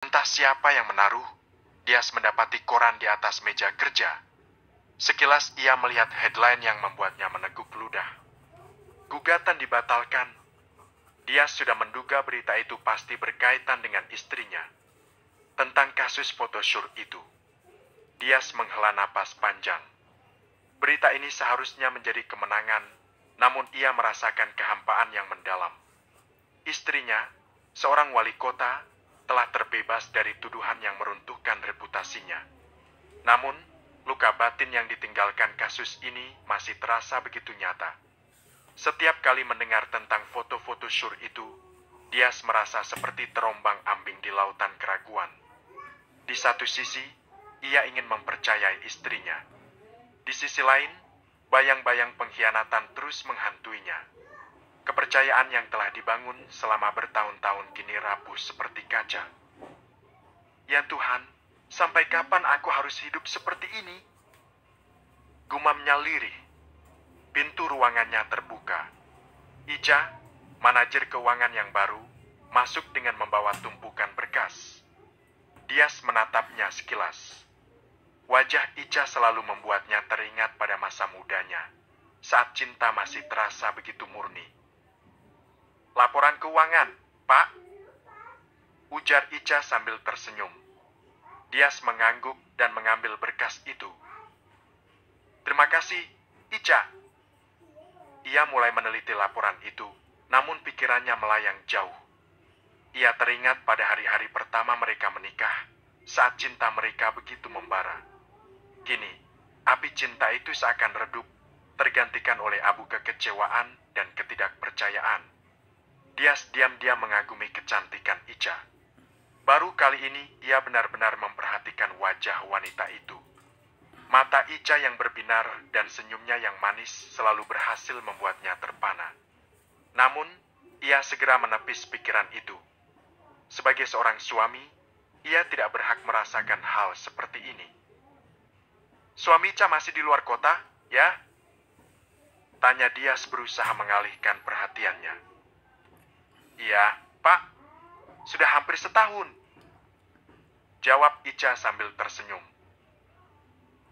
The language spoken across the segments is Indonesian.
Entah siapa yang menaruh, Dias mendapati koran di atas meja kerja. Sekilas ia melihat headline yang membuatnya meneguk ludah. Gugatan dibatalkan. Dias sudah menduga berita itu pasti berkaitan dengan istrinya. Tentang kasus photoshoot itu. Dias menghela napas panjang. Berita ini seharusnya menjadi kemenangan, namun ia merasakan kehampaan yang mendalam. Istrinya, seorang wali kota, telah terbebas dari tuduhan yang meruntuhkan reputasinya. Namun, luka batin yang ditinggalkan kasus ini masih terasa begitu nyata. Setiap kali mendengar tentang foto-foto syur itu, Dias merasa seperti terombang-ambing di lautan keraguan. Di satu sisi, ia ingin mempercayai istrinya. Di sisi lain, bayang-bayang pengkhianatan terus menghantuinya. Kepercayaan yang telah dibangun selama bertahun-tahun kini rapuh seperti kaca. Ya Tuhan, sampai kapan aku harus hidup seperti ini? Gumamnya lirih. Pintu ruangannya terbuka. Ica, manajer keuangan yang baru, masuk dengan membawa tumpukan berkas. Dias menatapnya sekilas. Wajah Ica selalu membuatnya teringat pada masa mudanya, saat cinta masih terasa begitu murni. Laporan keuangan, Pak. Ujar Ica sambil tersenyum. Dias mengangguk dan mengambil berkas itu. Terima kasih, Ica. Ia mulai meneliti laporan itu, namun pikirannya melayang jauh. Ia teringat pada hari-hari pertama mereka menikah, saat cinta mereka begitu membara. Kini, api cinta itu seakan redup, tergantikan oleh abu kekecewaan dan ketidakpercayaan. Dias diam-diam mengagumi kecantikan Ica. Baru kali ini ia benar-benar memperhatikan wajah wanita itu. Mata Ica yang berbinar dan senyumnya yang manis selalu berhasil membuatnya terpana. Namun, ia segera menepis pikiran itu. Sebagai seorang suami, ia tidak berhak merasakan hal seperti ini. Suami Ica masih di luar kota, ya? Tanya Dias berusaha mengalihkan perhatiannya. Iya, Pak. Sudah hampir setahun. Jawab Ica sambil tersenyum.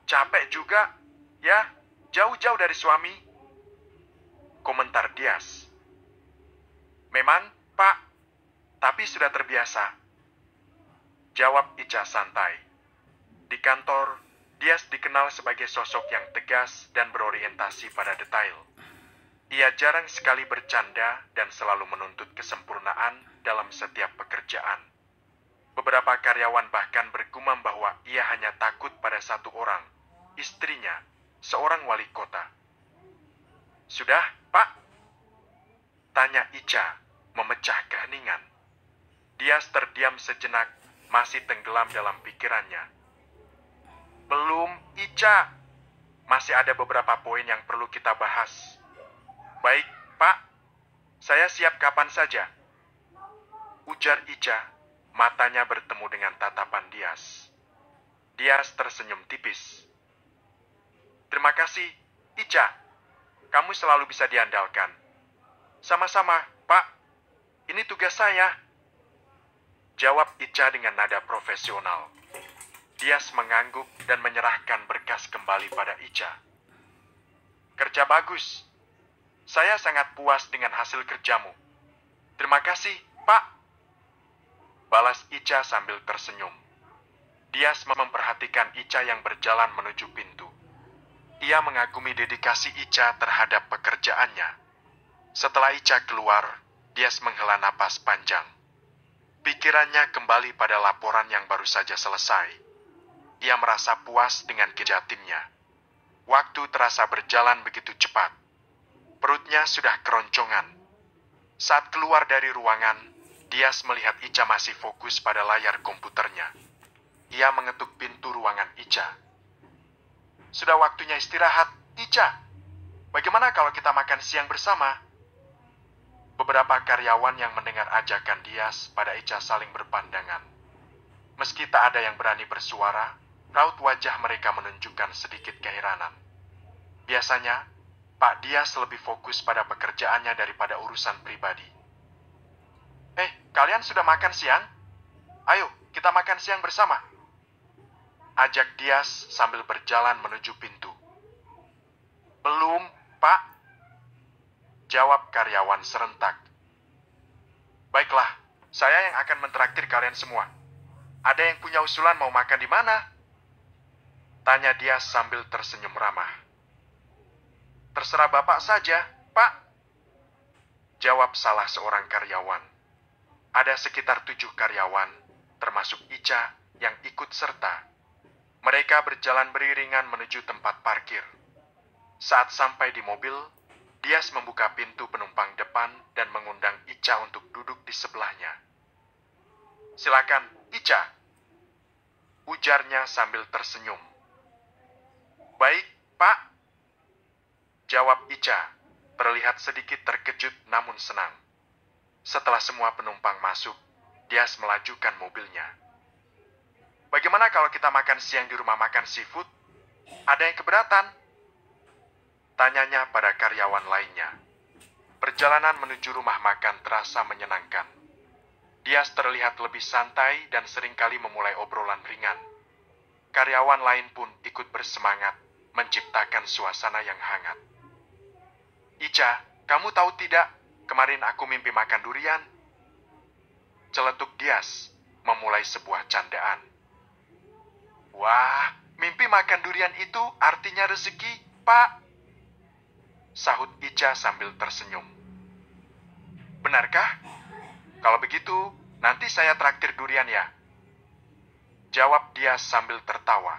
Capek juga, ya? Jauh-jauh dari suami. Komentar Dias. Memang, Pak. Tapi sudah terbiasa. Jawab Ica santai. Di kantor, Dias dikenal sebagai sosok yang tegas dan berorientasi pada detail. Ia jarang sekali bercanda dan selalu menuntut kesempurnaan dalam setiap pekerjaan. Beberapa karyawan bahkan bergumam bahwa ia hanya takut pada satu orang, istrinya, seorang wali kota. Sudah, Pak? Tanya Ica, memecah keheningan. Dias terdiam sejenak, masih tenggelam dalam pikirannya. Belum, Ica. Masih ada beberapa poin yang perlu kita bahas. Baik, Pak. Saya siap kapan saja. Ujar Ica, matanya bertemu dengan tatapan Dias. Dias tersenyum tipis. Terima kasih, Ica. Kamu selalu bisa diandalkan. Sama-sama, Pak. Ini tugas saya. Jawab Ica dengan nada profesional. Dias mengangguk dan menyerahkan berkas kembali pada Ica. Kerja bagus. Saya sangat puas dengan hasil kerjamu. Terima kasih, Pak. Balas Ica sambil tersenyum. Dias memperhatikan Ica yang berjalan menuju pintu. Ia mengagumi dedikasi Ica terhadap pekerjaannya. Setelah Ica keluar, Dias menghela napas panjang. Pikirannya kembali pada laporan yang baru saja selesai. Ia merasa puas dengan kerja timnya. Waktu terasa berjalan begitu cepat. Perutnya sudah keroncongan. Saat keluar dari ruangan, Dias melihat Ica masih fokus pada layar komputernya. Ia mengetuk pintu ruangan Ica. Sudah waktunya istirahat, Ica. Bagaimana kalau kita makan siang bersama? Beberapa karyawan yang mendengar ajakan Dias pada Ica saling berpandangan. Meski tak ada yang berani bersuara, raut wajah mereka menunjukkan sedikit keheranan. Biasanya, Pak Dias lebih fokus pada pekerjaannya daripada urusan pribadi. Kalian sudah makan siang? Ayo, kita makan siang bersama. Ajak Dias sambil berjalan menuju pintu. Belum, Pak. Jawab karyawan serentak. Baiklah, saya yang akan mentraktir kalian semua. Ada yang punya usulan mau makan di mana? Tanya Dias sambil tersenyum ramah. Terserah Bapak saja, Pak. Jawab salah seorang karyawan. Ada sekitar 7 karyawan, termasuk Ica yang ikut serta. Mereka berjalan beriringan menuju tempat parkir. Saat sampai di mobil, Dias membuka pintu penumpang depan dan mengundang Ica untuk duduk di sebelahnya. Silakan, Ica. Ujarnya sambil tersenyum. Baik, Pak. Jawab Ica, terlihat sedikit terkejut namun senang. Setelah semua penumpang masuk, Dias melajukan mobilnya. Bagaimana kalau kita makan siang di rumah makan seafood? Ada yang keberatan? Tanyanya pada karyawan lainnya. Perjalanan menuju rumah makan terasa menyenangkan. Dias terlihat lebih santai dan seringkali memulai obrolan ringan. Karyawan lain pun ikut bersemangat menciptakan suasana yang hangat. Ica, kamu tahu tidak, kemarin aku mimpi makan durian. Celetuk Dias memulai sebuah candaan. Wah, mimpi makan durian itu artinya rezeki, Pak. Sahut Ica sambil tersenyum. Benarkah? Kalau begitu, nanti saya traktir durian ya. Jawab Dias sambil tertawa.